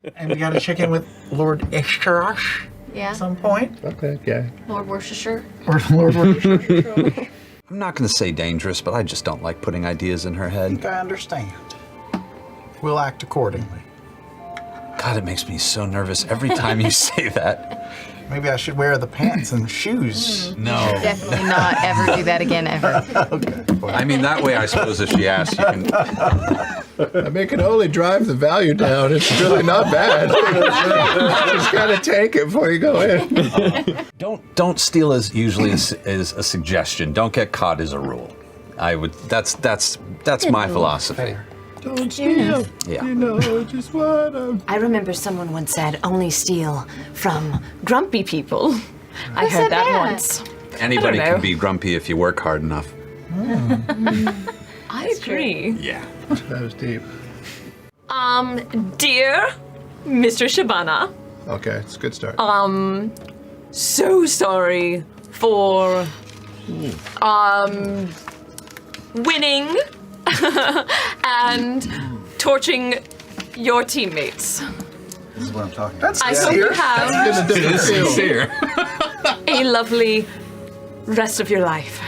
And we got to check in with Lord Worschtershire at some point. Okay, yeah. Lord Worschtershire. Or Lord Worschtershire. I'm not going to say dangerous, but I just don't like putting ideas in her I head. think I understand. We'll act accordingly. God, it makes me so nervous every time you say that. Maybe I should wear the pants and shoes. No. Definitely not ever do that again, ever. Okay. I mean, that way, I suppose, if she asks, you can... I mean, it can only drive the value down. It's really not bad. Just gotta take it before you go in. Don't steal as usually is a suggestion. Don't get caught is a rule. I would. That's my philosophy. Don't steal. Yeah. You know just what I'm... I remember someone once said, only steal from grumpy people. I Who heard said that that? once. Anybody I don't know. can be grumpy if you work hard enough. I agree. Yeah. That was deep. Dear Mr. Shabana, Okay, it's a good start. so sorry for, winning and torching your teammates. This is what I'm talking That's I hope you sincere. have It is sincere. a lovely rest of your life.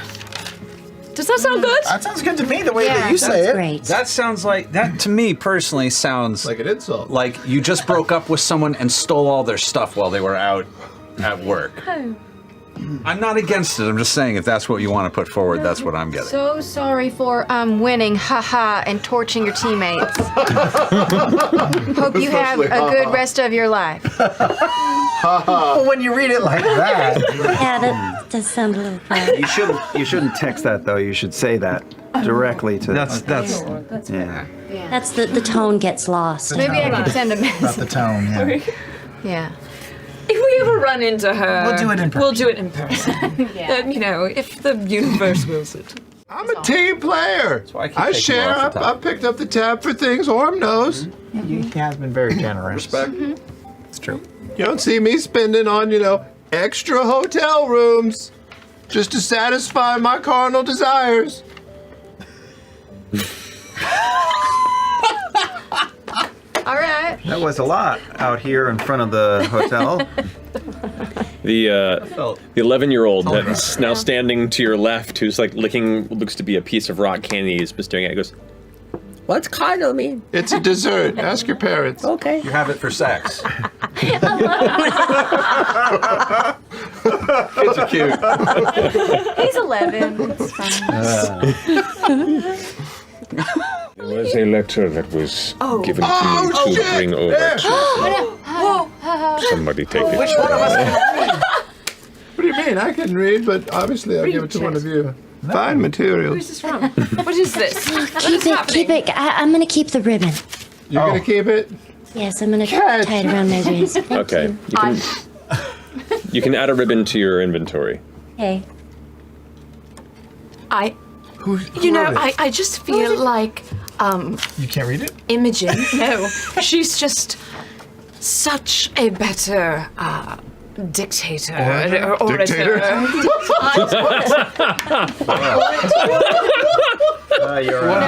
Does that sound good? That sounds good to me, the way that you say That's it. great. That sounds like that to me personally sounds Like an insult. like you just broke up with someone and stole all their stuff while they were out at work. Oh. I'm not against it. I'm just saying if that's what you want to put forward, that's what I'm getting. So sorry for winning, haha, and torching your teammates. Hope you have a good rest of your life. Well, when you read it like that, Yeah, that does sound a little funny. You shouldn't text that though. You should say that directly to. That's yeah. That's the tone gets lost. Maybe I could send a not message. the tone, yeah. Yeah. If we ever run into her, We'll do it in person. We'll do it in person. You know, if the universe wills it. I'm a team player. why I keep I taking share. you off the top. I picked up the tab for things Orm knows. He has been very generous. respect. It's true. You don't see me spending on, extra hotel rooms just to satisfy my carnal desires. All right. That was a lot out here in front of the hotel. The 11-year-old that's now standing to your left, who's like licking what looks to be a piece of rock candy, he's been staring at it, goes, "What's carnal mean?" It's a dessert. Ask your parents. Okay. You have it for sex. Kids are cute. He's 11. It's fine. There was a letter that was given to Oh, you to shit! bring over There. to somebody take it. Which one of us can read? What do you mean? I can read, but obviously I'll give it to one of you. Fine material. Where's this from? What is this? Keep it. I'm gonna keep the ribbon. You're gonna keep it? Yes, I'm gonna Cat. tie it around my wrist. Thank Okay. you. You can add a ribbon to your inventory. Okay. Who You know, wrote it? I just feel like You can't read it? Imogen. No, she's just such a better dictator. Dictator? You're My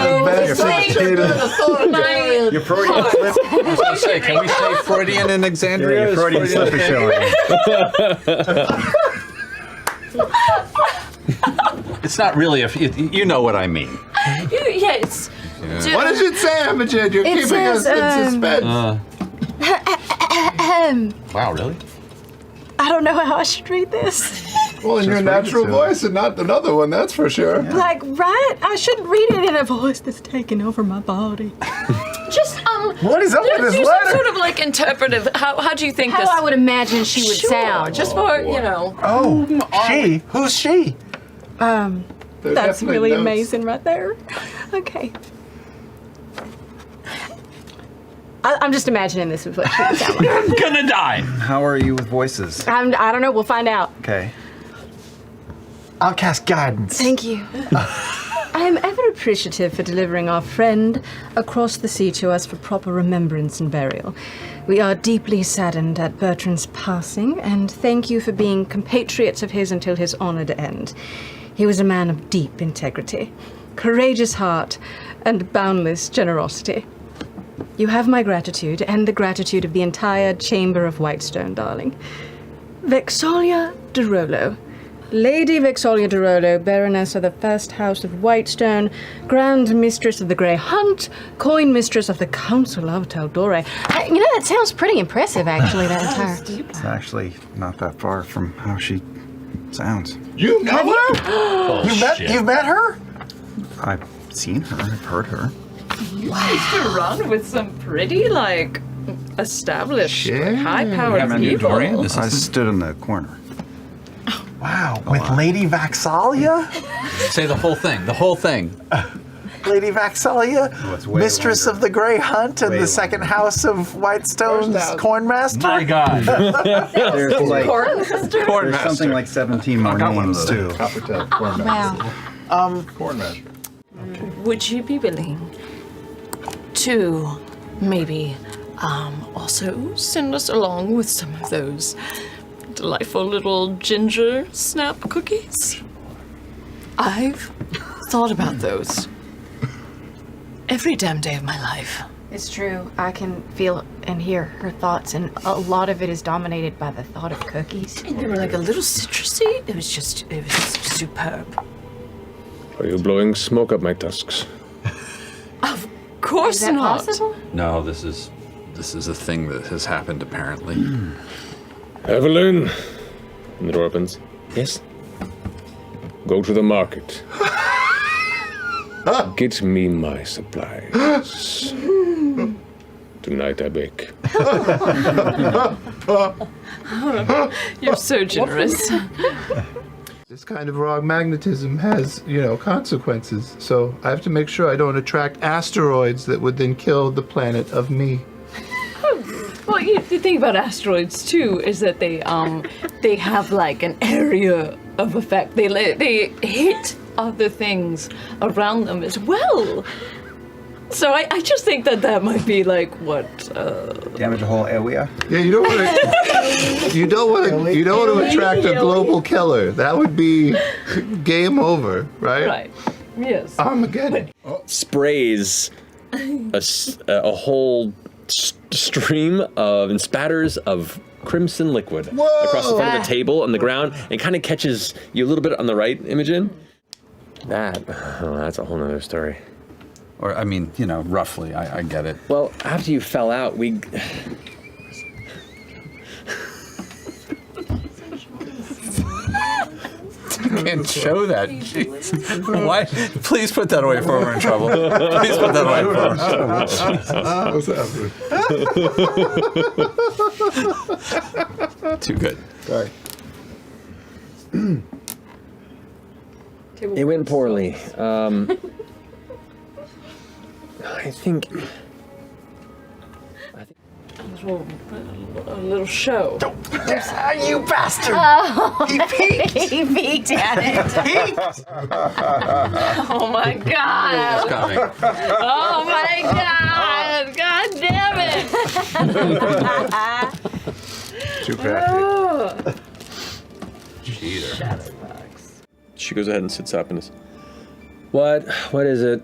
Your Freudian slip. I was going to say, can we say Freudian in Exandria? Your Is Freudian slip is showing. It's not really you know what I mean. yes. What does it say, Imogen? You're It keeping us says, in suspense. Wow, really? I don't know how I should read this. Well, in your Just read it natural to voice and not another one, that's for sure. Like, right? I shouldn't read it in a voice that's taking over my body. Just What is up with this do some letter? sort of like interpretive. How do you think How this? I would imagine she would Sure, sound. just for you know. Oh, she? Who's she? They're That's definitely really notes. amazing right there. Okay. I'm just imagining this is what she would sound like. I'm gonna die. How are you with voices? I don't know. We'll find out. Okay. I'll cast guidance. Thank you. I am ever appreciative for delivering our friend across the sea to us for proper remembrance and burial. We are deeply saddened at Bertrand's passing, and thank you for being compatriots of his until his honored end. He was a man of deep integrity, courageous heart, and boundless generosity. You have my gratitude, and the gratitude of the entire Chamber of Whitestone, darling. Vexalia de Rolo. Lady Vexalia de Rolo, Baroness of the First House of Whitestone, Grand Mistress of the Grey Hunt, Coin Mistress of the Council of Taldore. You know, that sounds pretty impressive, actually, that entire... It's actually not that far from how she sounds. You know her? You've met her? I've seen her. I've heard her. You used to run with some pretty, like, established, Yeah. high-powered people. I stood in the corner. Wow, with Lady Vaxalia? Say the whole thing. The whole thing. Lady Vaxalia, it's way Mistress longer. of the Grey Hunt and Way the second house of Whitestone's First house. Cornmaster? My God. There's like Cornmaster. there's something like 17 more names too. Coppertail Cornmaster. Cornmaster. Would you be willing to maybe also send us along with some of those delightful little ginger snap cookies? I've thought about those every damn day of my life. It's true. I can feel and hear her thoughts, and a lot of it is dominated by the thought of cookies. And they were like a little citrusy. It was superb. Are you blowing smoke up my tusks? Of course Is that not. possible? No, this is a thing that has happened apparently. Evelyn. And the door opens. Yes? Go to the market. Get me my supplies. Tonight I bake. You're so generous. This kind of raw magnetism has, consequences. So I have to make sure I don't attract asteroids that would then kill the planet of me. Well, the thing about asteroids too is that they have like an area of effect. They hit other things around them as well. So I just think that might be like what. Damage a whole area. Yeah, you don't want to attract a global killer. That would be game over, right? Right. Yes. Armageddon. Sprays a whole stream of and spatters of crimson liquid across the front of the table on the ground and kind of catches you a little bit on the right, Imogen. That's a whole nother story. Or, I mean, roughly, I get it. Well, after you fell out, we... Can't show that. Jeez. Why? Please put that away before we're in trouble. Please put that away before we're in trouble. Too good. Sorry. It went poorly. I think... A little show. You bastard! He peeked! He peeked at it. Oh my god! Coming. Oh my god! God damn it! Too crafty. Cheater. She goes ahead and sits up and is... What? What is it?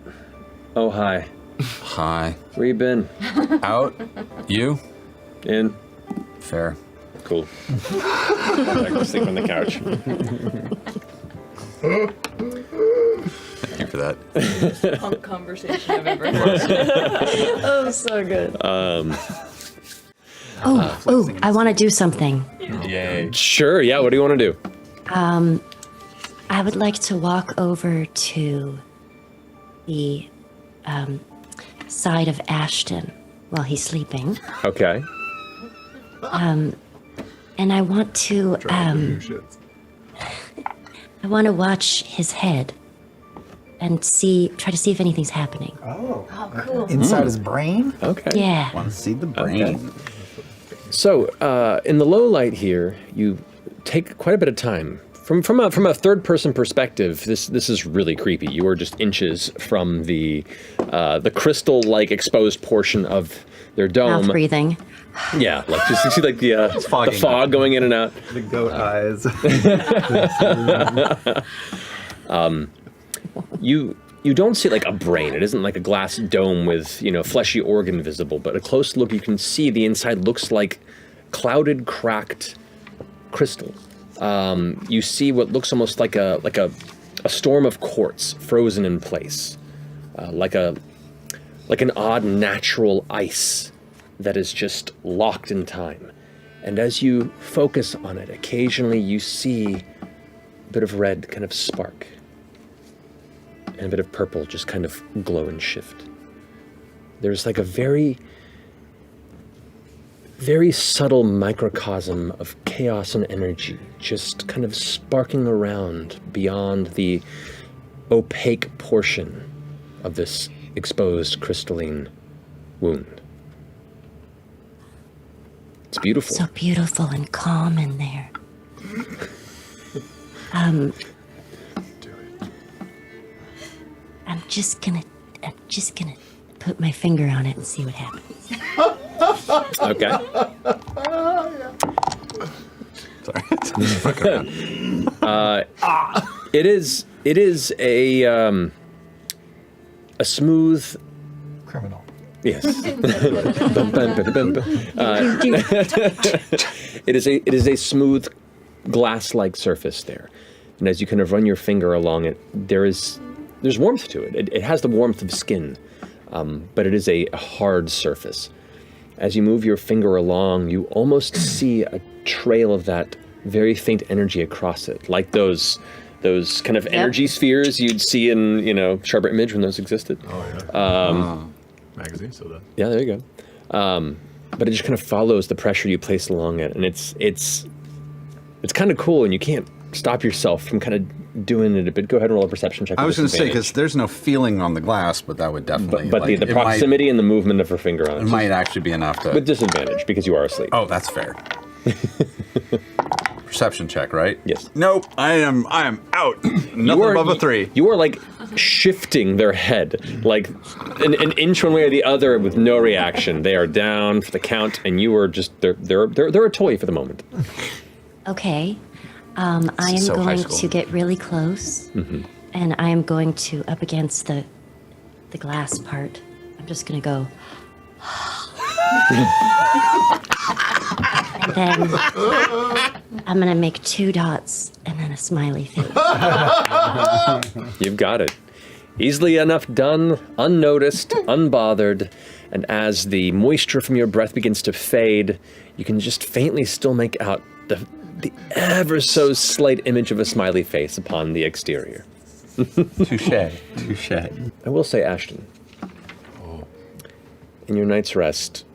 Oh, hi. Hi. Where you been? Out. You. In? Fair. Cool. I go sleep on the couch. Thank you for that. Punk conversation I've ever heard. Oh, so good. I want to do something. Yay. Sure, yeah, what do you want to do? I would like to walk over to the side of Ashton while he's sleeping. Okay. And I want to I want to watch his head and try to see if anything's happening. Inside his brain? Okay. Yeah. Want to see the brain? So, in the low light here, you take quite a bit of time. From a third-person perspective, this is really creepy. You are just inches from the crystal-like exposed portion of their dome. Mouth breathing. Yeah, like just you see like the fogging fog going in and out. The goat eyes. you don't see like a brain. It isn't like a glass dome with, fleshy organ visible, but a close look you can see the inside looks like clouded, cracked crystal. You see what looks almost like a storm of quartz frozen in place, like an odd natural ice that is just locked in time. And as you focus on it, occasionally you see a bit of red kind of spark, and a bit of purple just kind of glow and shift. There's like a very, very subtle microcosm of chaos and energy just kind of sparking around beyond the opaque portion of this exposed crystalline wound. It's beautiful. So beautiful and calm in there. I'm just gonna put my finger on it and see what happens. Okay. It is a smooth. Criminal. Yes. It is a smooth glass-like surface there, and as you kind of run your finger along it, there's warmth to it. It has the warmth of skin, but it is a hard surface. As you move your finger along, you almost see a trail of that very faint energy across it, like those kind of energy spheres you'd see in Sharper Image when those existed. Oh yeah. Magazine, so that. Yeah, there you go. But it just kind of follows the pressure you place along it, and it's kind of cool, and you can't stop yourself from kind of doing it a bit. Go ahead and roll a perception check. I was going to say, because there's no feeling on the glass, but that would definitely. But the proximity and the movement of her finger on it. It might actually be enough to. With disadvantage, because you are asleep. Oh, that's fair. Perception check, right? Yes. Nope, I am out. Nothing above a 3. You are like shifting their head, like an inch one way or the other with no reaction. They are down for the count, and you are just they're a toy for the moment. Okay. I am going to get really close, and I am going to, up against the glass part, I'm just going to go. And then I'm going to make 2 dots and then a smiley face. You've got it. Easily enough done, unnoticed, unbothered, and as the moisture from your breath begins to fade, you can just faintly still make out the ever so slight image of a smiley face upon the exterior. Touche. I will say, Ashton, in your night's rest,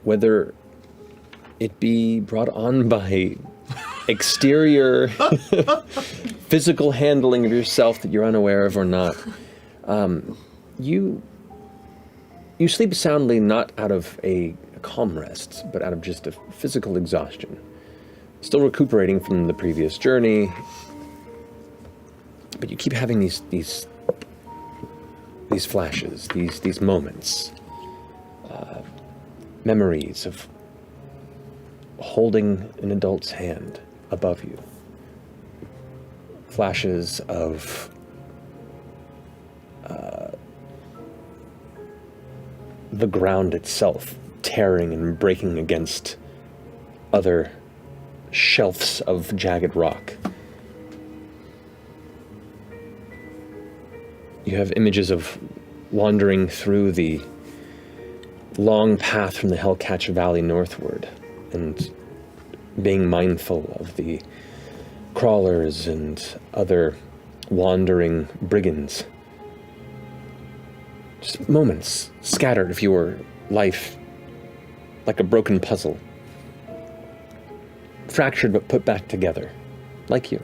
whether it be brought on by exterior physical handling of yourself that you're unaware of or not, you sleep soundly not out of a calm rest, but out of just a physical exhaustion. Still recuperating from the previous journey, but you keep having these flashes, these moments, memories of holding an adult's hand above you, flashes of the ground itself tearing and breaking against other shelves of jagged rock. You have images of wandering through the long path from the Hellcatch Valley northward and being mindful of the crawlers and other wandering brigands. Just moments scattered of your life like a broken puzzle. Fractured but put back together, like you.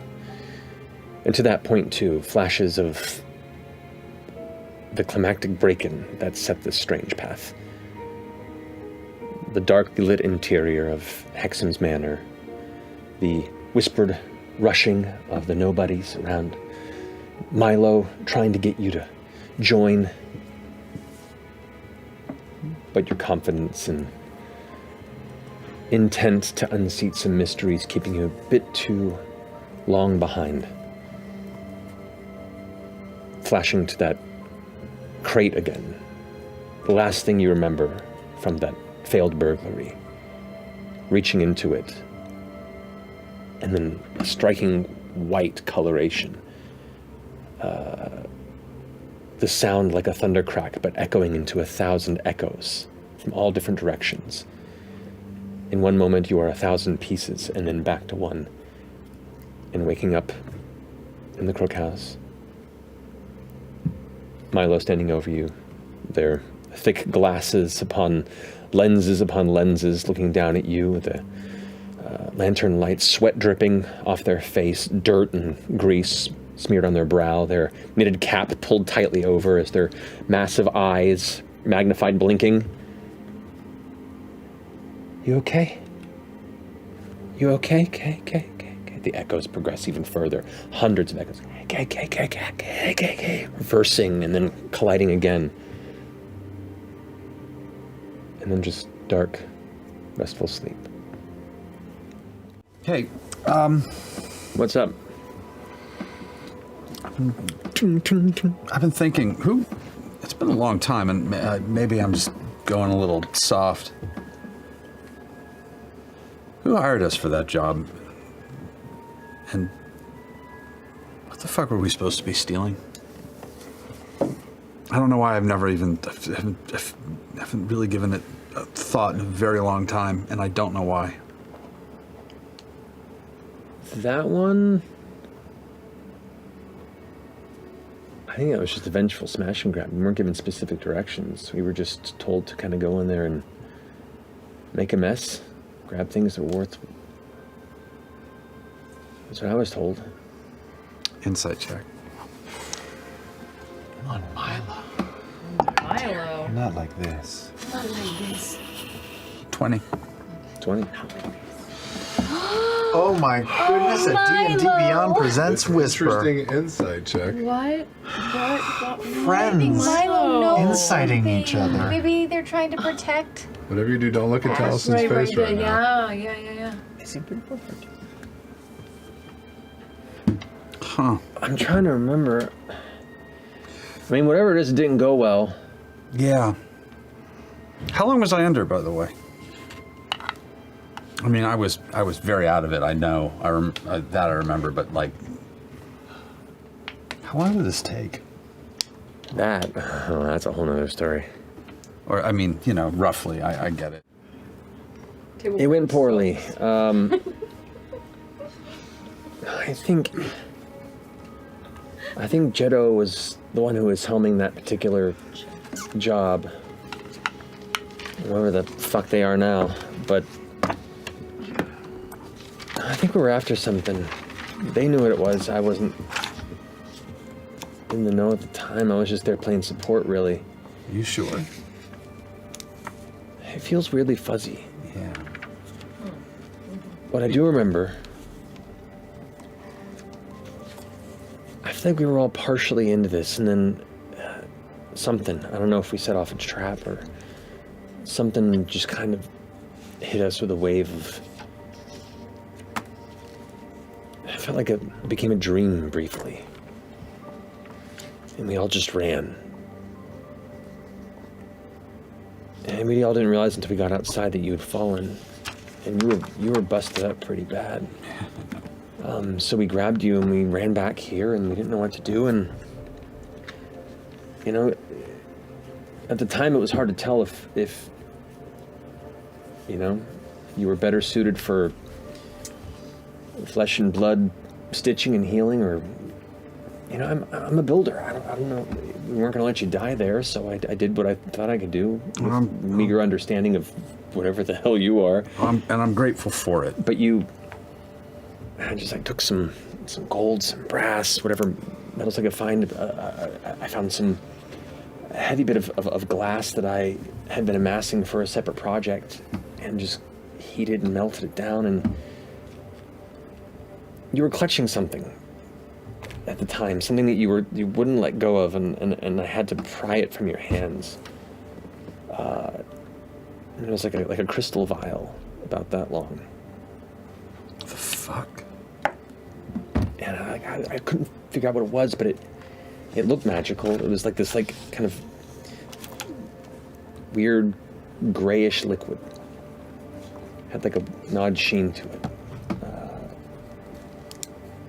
And to that point too, flashes of the climactic break-in that set this strange path. The darkly lit interior of Hexen's Manor, the whispered rushing of the nobodies around, Milo trying to get you to join, but your confidence and intent to unseat some mysteries keeping you a bit too long behind. flashing to that crate again. The last thing you remember from that failed burglary. Reaching into it, and then a striking white coloration. The sound like a thunder crack, but echoing into 1,000 echoes from all different directions. In one moment you are 1,000 pieces, and then back to one. And waking up in the Crook House. Milo standing over you, their thick glasses upon lenses looking down at you, the lantern light, sweat dripping off their face, dirt and grease smeared on their brow, their knitted cap pulled tightly over as their massive eyes, magnified, blinking. You okay? You okay? Okay. The echoes progress even further. Hundreds of echoes. Okay. Reversing and then colliding again. And then just dark, restful sleep. Hey, what's up? I've been thinking, it's been a long time, and maybe I'm just going a little soft. Who hired us for that job? And what the fuck were we supposed to be stealing? I don't know why I've never even, haven't really given it a thought in a very long time, and I don't know why. That one? I think that was just a vengeful smash and grab. We weren't given specific directions. We were just told to kind of go in there and make a mess, grab things that were worth. That's what I was told. Insight check. Come on, Milo. Milo. Not like this. Not like this. 20. 20. Oh my goodness, a D&D Beyond presents Whisper. Interesting insight check. What? Friends. Milo knows Inciting something. each other. Maybe they're trying to protect. Whatever you do, don't look at Taliesin's face right now. Yeah. Is he pretty perfect? Huh. I'm trying to remember. I mean, whatever it is, it didn't go well. Yeah. How long was I under, by the way? I mean, I was very out of it. I know. That I remember. But like, how long did this take? That's a whole nother story. Or I mean, roughly. I get it. It went poorly. I think Jetto was the one who was helming that particular job. Whoever the fuck they are now, but. I think we were after something. They knew what it was. I wasn't in the know at the time. I was just there playing support, really. You sure? It feels weirdly fuzzy. Yeah. What I do remember, I feel like we were all partially into this, and then something, I don't know if we set off a trap or something just kind of hit us with a wave of. I felt like it became a dream briefly. And we all just ran. And we all didn't realize until we got outside that you had fallen. And you were busted up pretty bad. So we grabbed you and we ran back here and we didn't know what to do. And, at the time it was hard to tell if you were better suited for flesh and blood stitching and healing, or I'm a builder. I don't know. We weren't gonna let you die there, so I did what I thought I could do with meager understanding of whatever the hell you are. And I'm grateful for it. But I took some gold, some brass, whatever metals I could find. I found some heavy bit of glass that I had been amassing for a separate project, and just heated and melted it down, and you were clutching something at the time, something that you wouldn't let go of, and I had to pry it from your hands. And it was like a crystal vial, about that long. What the fuck? And I couldn't figure out what it was, but It looked magical. It was like this, like, kind of weird grayish liquid. Had like an odd sheen to it.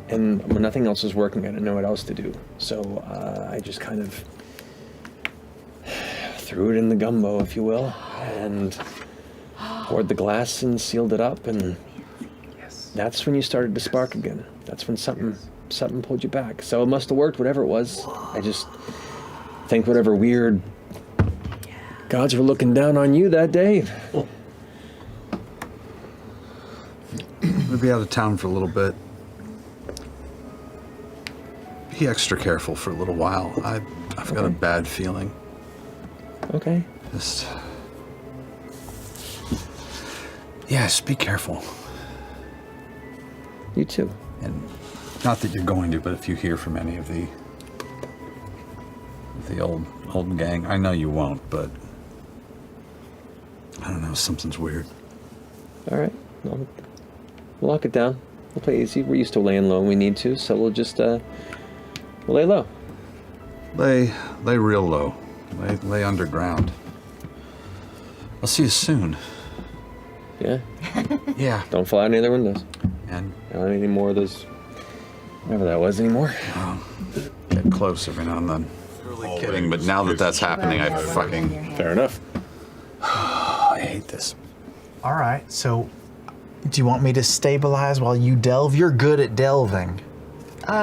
And when nothing else was working, I didn't know what else to do. So I just kind of threw it in the gumbo, if you will, and poured the glass and sealed it up, and that's when you started to spark again. That's when something pulled you back. So it must have worked, whatever it was. I just think whatever weird gods were looking down on you that day. We'll be out of town for a little bit. Be extra careful for a little while. I've got a bad feeling. Okay. Just be careful. You too. And not that you're going to, but if you hear from any of the old gang, I know you won't, but I don't know, something's weird. All right. We'll lock it down. We'll play easy. We're used to laying low when we need to, so we'll just we'll lay low. Lay real low. Lay underground. I'll see you soon. Yeah? Yeah. Don't fly out any other windows. And not any more of those, whatever that was anymore. Get close every now and then. Really kidding, but now that that's happening, I fucking... Fair enough. I hate this. All right, so do you want me to stabilize while you delve? You're good at delving.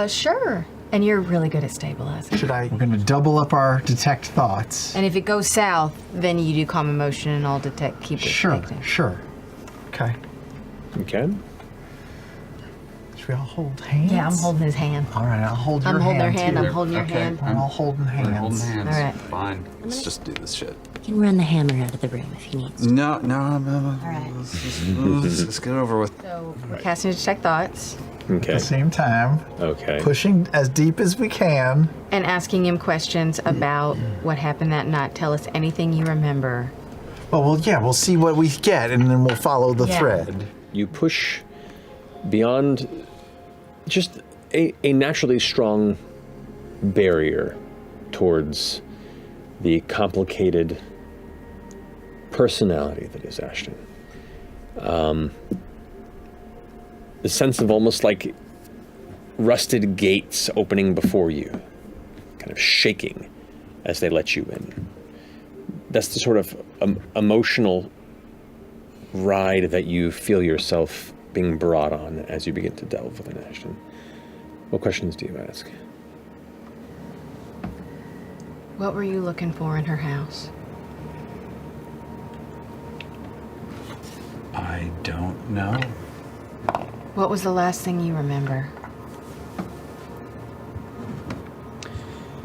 Sure. And you're really good at stabilizing. We're gonna double up our detect thoughts. And if it goes south, then you do calm emotion and I'll keep it detecting. Sure. Okay. Okay. Should we all hold hands? Yeah, I'm holding his hand. All right, I'll hold your hand. I'm holding their hand, too. I'm holding your hand. We're all holding hands. We're holding hands. All right. Fine. Let's just do this shit. You can run the hammer out of the room if he needs to. No. All right. Let's get it over with. So we're casting detect thoughts. Okay. At the same time, Okay. pushing as deep as we can. And asking him questions about what happened that night. Tell us anything you remember. Well, yeah, we'll see what we get, and then we'll follow the Yeah. thread. You push beyond just a naturally strong barrier towards the complicated personality that is Ashton. The sense of almost like rusted gates opening before you, kind of shaking as they let you in. That's the sort of emotional ride that you feel yourself being brought on as you begin to delve within Ashton. What questions do you ask? What were you looking for in her house? I don't know. What was the last thing you remember?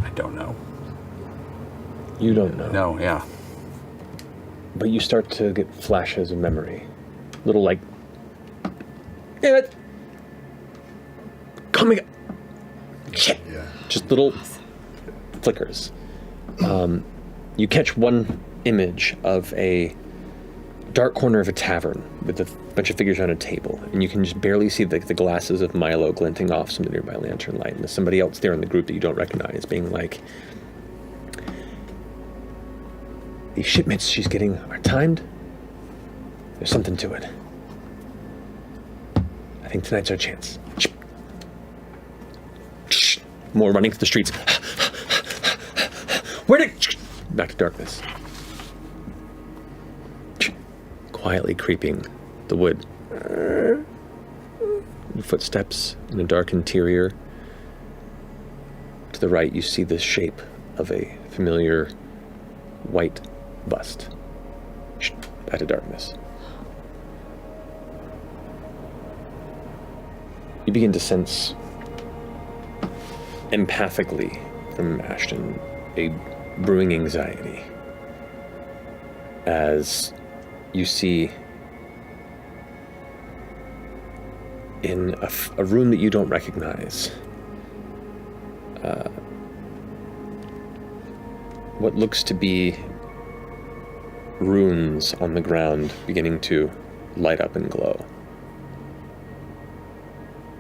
I don't know. You don't know. No, yeah. But you start to get flashes of memory. Little like, damn it! Coming up! Shit! Yeah. Just little flickers. You catch one image of a dark corner of a tavern with a bunch of figures on a table, and you can just barely see the glasses of Milo glinting off some of the nearby lantern light, and there's somebody else there in the group that you don't recognize being like, these shipments she's getting are timed. There's something to it. I think tonight's our chance. More running through the streets. Where did... Back to darkness. Quietly creeping the wood. Footsteps in a dark interior. To the right, you see the shape of a familiar white bust. Back to darkness. You begin to sense empathically from Ashton a brewing anxiety as you see in a room that you don't recognize what looks to be runes on the ground beginning to light up and glow.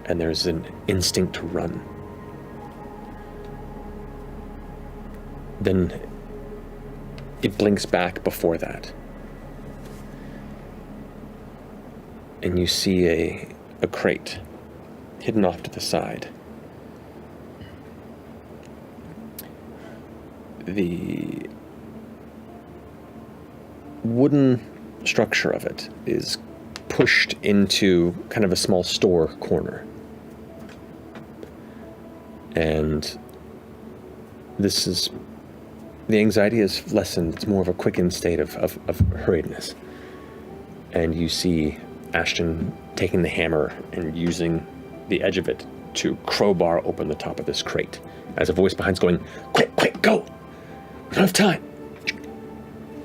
And there's an instinct to run. Then it blinks back before that. And you see a crate hidden off to the side. The wooden structure of it is pushed into kind of a small store corner. And this is, the anxiety is lessened. It's more of a quickened state of hurriedness. And you see Ashton taking the hammer and using the edge of it to crowbar open the top of this crate. As a voice behind's going, quick, quick, go! We don't have time!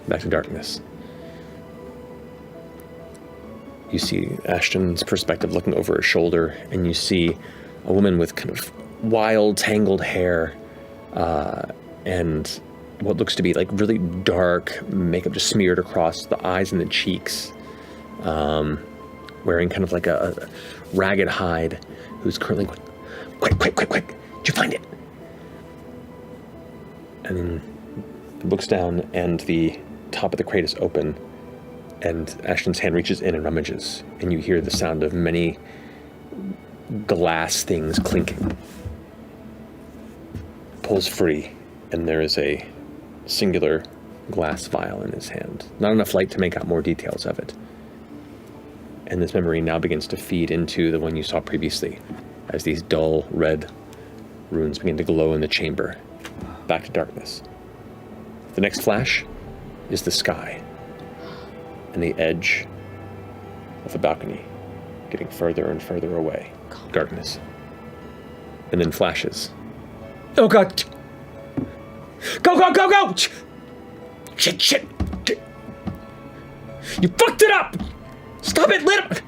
Back to darkness. You see Ashton's perspective looking over her shoulder, and you see a woman with kind of wild, tangled hair, and what looks to be like really dark makeup just smeared across the eyes and the cheeks, wearing kind of like a ragged hide, who's currently going, quick, quick, quick, quick, did you find it? And then looks down, and the top of the crate is open, and Ashton's hand reaches in and rummages, and you hear the sound of many glass things clinking. Pulls free, and there is a singular glass vial in his hand. Not enough light to make out more details of it. And this memory now begins to feed into the one you saw previously, as these dull red runes begin to glow in the chamber. Back to darkness. The next flash is the sky, and the edge of the balcony getting further and further away. Darkness. And then flashes. Oh god! Go, go, go, go! Shit, shit! You fucked it up! Stop it, let him!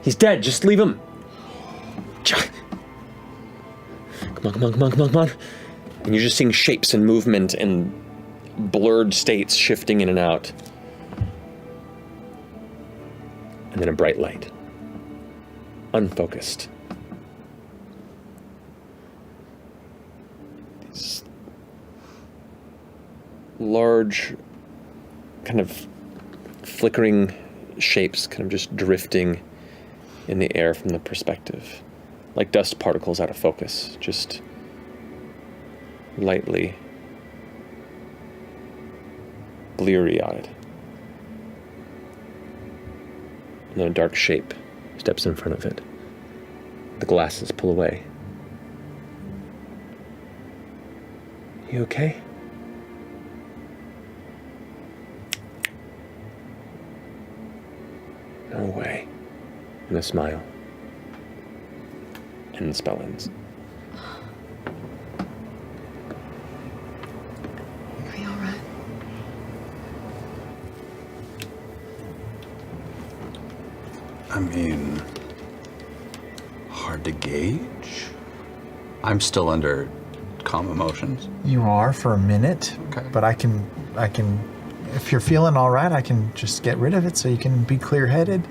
He's dead, just leave him. Come on, come on, come on, come on, come on. And you're just seeing shapes and movement and blurred states shifting in and out. And then a bright light. Unfocused. These large, kind of flickering shapes kind of just drifting in the air from the perspective. Like dust particles out of focus, just lightly bleary-eyed. And then a dark shape steps in front of it. The glasses pull away. You okay? No way. And a smile. And the spell ends. Are you alright? I mean, hard to gauge. I'm still under calm emotions. You are for a minute, Okay. but I can, if you're feeling all right, I can just get rid of it so you can be clear-headed.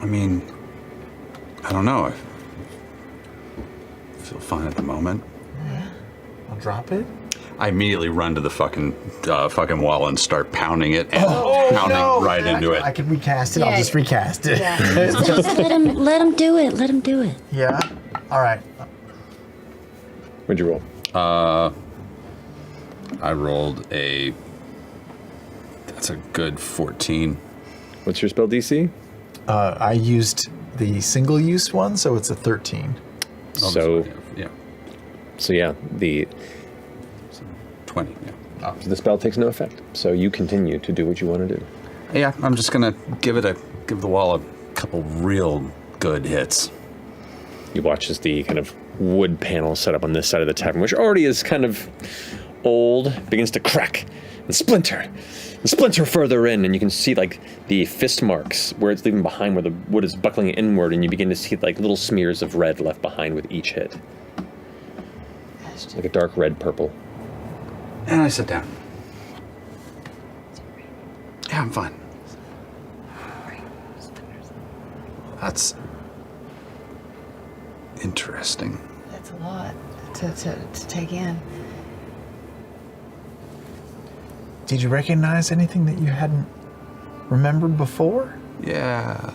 I mean, I don't know. I feel fine at the moment. Yeah. I'll drop it. I immediately run to the fucking wall and start pounding it and pounding right into it. I can recast it. Yeah. I'll just recast it. Yeah. Just let him do it. Let him do it. Yeah. All right. What'd you roll? I rolled that's a good 14. What's your spell DC? I used the single-use one, so it's a 13. So yeah, the 20, yeah. So the spell takes no effect. So you continue to do what you want to do. Yeah, I'm just gonna give the wall a couple real good hits. You watch as the kind of wood panel set up on this side of the tavern, which already is kind of old, begins to crack and splinter further in, and you can see like the fist marks where it's leaving behind, where the wood is buckling inward, and you begin to see like little smears of red left behind with each hit. It's like a dark red purple. And I sit down. Yeah, I'm fine. That's interesting. That's a lot. to take in. Did you recognize anything that you hadn't remembered before? Yeah.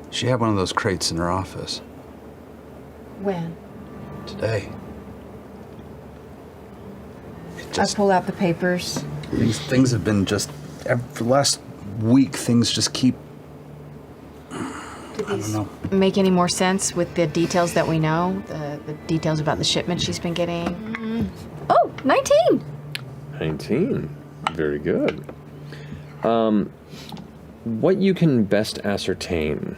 She had one of those crates in her office When? today. I pull out the papers. Things have been just, for the last week, things just keep, Did I don't know. make any more sense with the details that we know? The details about the shipment she's been getting? Oh, 19! 19. Very good. What you can best ascertain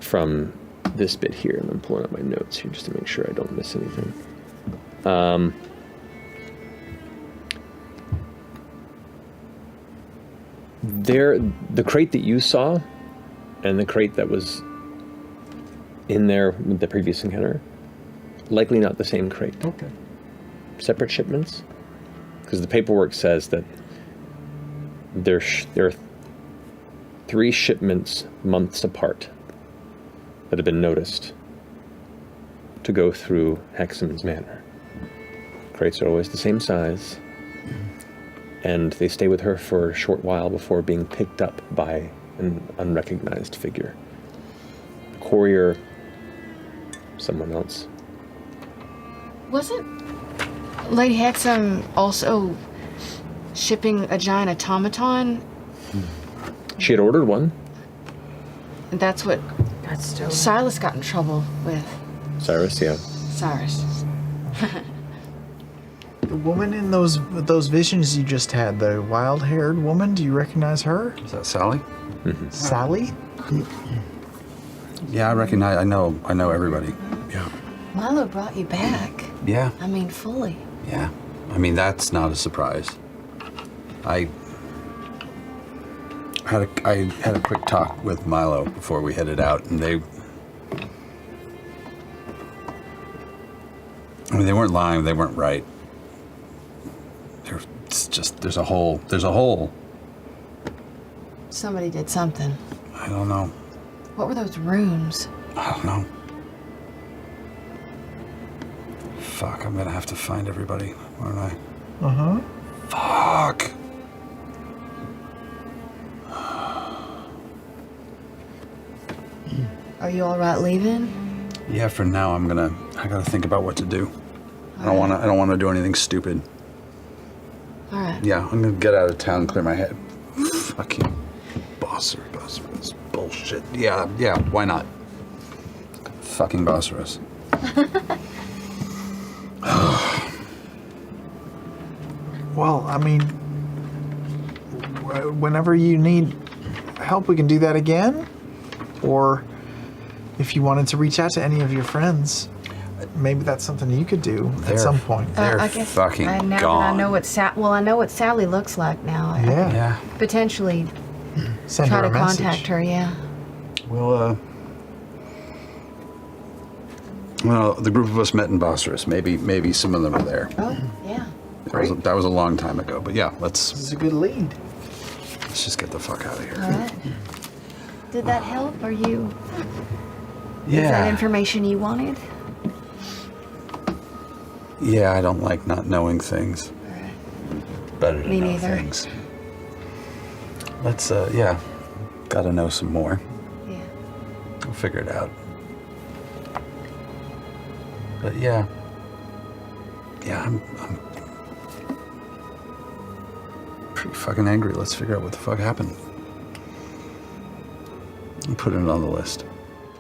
from this bit here, and I'm pulling up my notes here just to make sure I don't miss anything. The crate that you saw and the crate that was in there with the previous encounter, likely not the same crate. Okay. Separate shipments, because the paperwork says that there are 3 shipments months apart that have been noticed to go through Hexham's Manor. Crates are always the same size, and they stay with her for a short while before being picked up by an unrecognized figure. Courier, someone else. Wasn't Lady Hexam also shipping a giant automaton? She had ordered one. And that's what Silas got in trouble with. Cyrus, yeah. Cyrus. The woman in those visions you just had, the wild-haired woman, do you recognize her? Is that Sally? Mm-hmm. Sally? Yeah, I know everybody. Yeah. Milo brought you back. Yeah. I mean, fully. Yeah. I mean, that's not a surprise. I had a quick talk with Milo before we headed out, and they weren't lying, they weren't right. There's a hole. Somebody did something. I don't know. What were those runes? I don't know. Fuck, I'm gonna have to find everybody, aren't I? Uh-huh. Fuck. Are you all right leaving? Yeah, for now I gotta think about what to do. I don't wanna do anything stupid. All right. Yeah, I'm gonna get out of town and clear my head. Fucking Bosphorus bullshit. Yeah, why not? Fucking Bosphorus. Well, I mean, whenever you need help, we can do that again. Or if you wanted to reach out to any of your friends, maybe that's something you could do at some point. They're I guess fucking now gone. that I know what Sally looks like now. I Yeah. could potentially Send try her to a message. contact her. Yeah. Well, the group of us met in Bosphorus. Maybe some of them are there. Oh, yeah. That was a long time ago, but yeah, This is a good lead. let's just get the fuck out of here. All right. Did that help? Are you? Is that Yeah. information you wanted? Yeah, I don't like not knowing things. Better to Me know neither. things. Let's, gotta know some more. Yeah. We'll figure it out. But yeah, I'm pretty fucking angry. Let's figure out what the fuck happened. I'm putting it on the list.